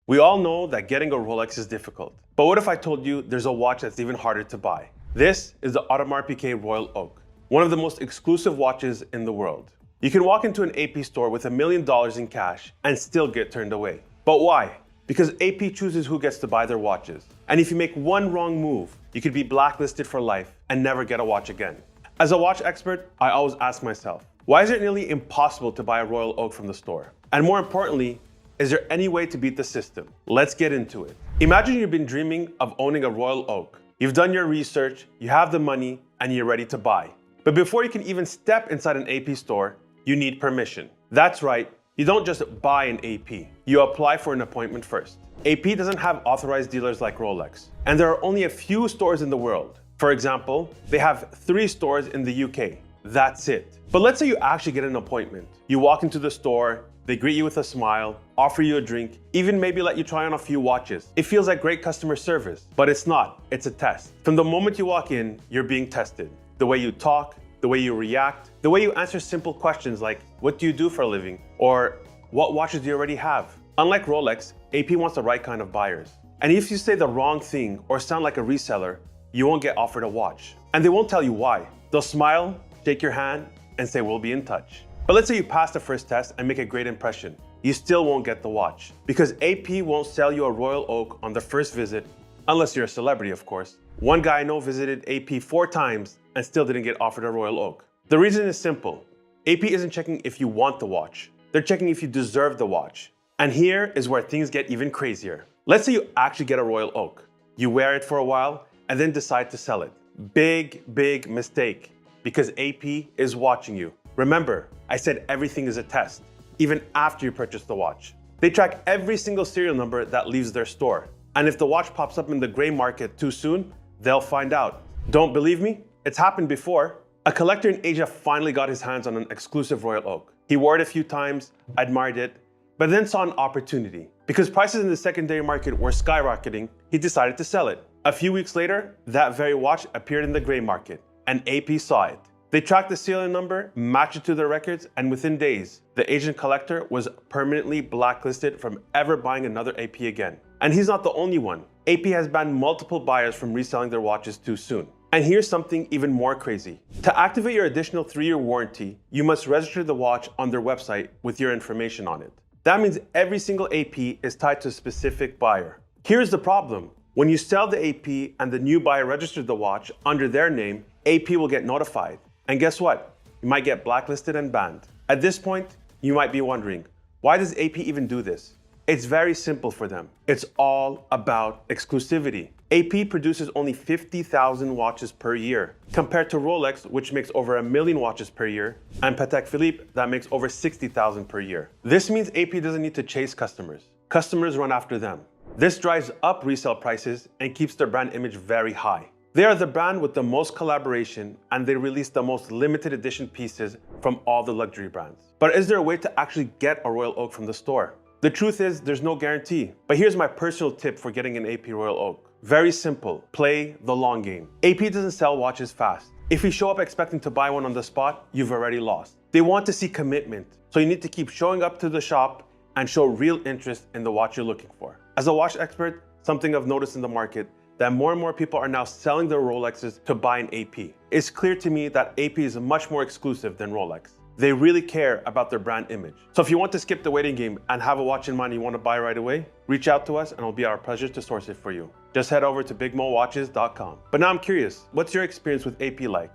We all know that getting a Rolex is difficult. But what if I told you there's a watch that's even harder to buy? This is the Audemars Piguet Royal Oak, one of the most exclusive watches in the world. You can walk into an AP store with $1 million in cash and still get turned away. But why? Because AP chooses who gets to buy their watches. And if you make one wrong move, you could be blacklisted for life and never get a watch again. As a watch expert, I always ask myself, why is it nearly impossible to buy a Royal Oak from the store? And more importantly, is there any way to beat the system? Let's get into it. Imagine you've been dreaming of owning a Royal Oak. You've done your research, you have the money, and you're ready to buy. But before you can even step inside an AP store, you need permission. That's right, you don't just buy an AP, you apply for an appointment first. AP doesn't have authorized dealers like Rolex, and there are only a few stores in the world. For example, they have 3 stores in the UK. That's it. But let's say you actually get an appointment. You walk into the store, they greet you with a smile, offer you a drink, even maybe let you try on a few watches. It feels like great customer service, but it's not, it's a test. From the moment you walk in, you're being tested. The way you talk, the way you react, the way you answer simple questions like, what do you do for a living? Or, what watches do you already have? Unlike Rolex, AP wants the right kind of buyers. And if you say the wrong thing or sound like a reseller, you won't get offered a watch. And they won't tell you why. They'll smile, shake your hand, and say, we'll be in touch. But let's say you pass the first test and make a great impression. You still won't get the watch because AP won't sell you a Royal Oak on the first visit, unless you're a celebrity, of course. One guy I know visited AP 4 times and still didn't get offered a Royal Oak. The reason is simple. AP isn't checking if you want the watch. They're checking if you deserve the watch. And here is where things get even crazier. Let's say you actually get a Royal Oak. You wear it for a while and then decide to sell it. Big mistake, because AP is watching you. Remember, I said everything is a test, even after you purchase the watch. They track every single serial number that leaves their store. And if the watch pops up in the gray market too soon, they'll find out. Don't believe me? It's happened before. A collector in Asia finally got his hands on an exclusive Royal Oak. He wore it a few times, admired it, but then saw an opportunity. Because prices in the secondary market were skyrocketing, he decided to sell it. A few weeks later, that very watch appeared in the gray market, and AP saw it. They tracked the serial number, matched it to their records, and within days, the Asian collector was permanently blacklisted from ever buying another AP again. And he's not the only one. AP has banned multiple buyers from reselling their watches too soon. And here's something even more crazy. To activate your additional 3-year warranty, you must register the watch on their website with your information on it. That means every single AP is tied to a specific buyer. Here's the problem. When you sell the AP and the new buyer registers the watch under their name, AP will get notified. And guess what? You might get blacklisted and banned. At this point, you might be wondering, why does AP even do this? It's very simple for them. It's all about exclusivity. AP produces only 50,000 watches per year, compared to Rolex, which makes over 1 million watches per year, and Patek Philippe, that makes over 60,000 per year. This means AP doesn't need to chase customers. Customers run after them. This drives up resale prices and keeps their brand image very high. They are the brand with the most collaboration, and they release the most limited edition pieces from all the luxury brands. But is there a way to actually get a Royal Oak from the store? The truth is, there's no guarantee. But here's my personal tip for getting an AP Royal Oak. Very simple, play the long game. AP doesn't sell watches fast. If you show up expecting to buy one on the spot, you've already lost. They want to see commitment, so you need to keep showing up to the shop and show real interest in the watch you're looking for. As a watch expert, something I've noticed in the market that more and more people are now selling their Rolexes to buy an AP. It's clear to me that AP is much more exclusive than Rolex. They really care about their brand image. So if you want to skip the waiting game and have a watch in mind you want to buy right away, reach out to us and it'll be our pleasure to source it for you. Just head over to bigmowatches.com. But now I'm curious, what's your experience with AP like?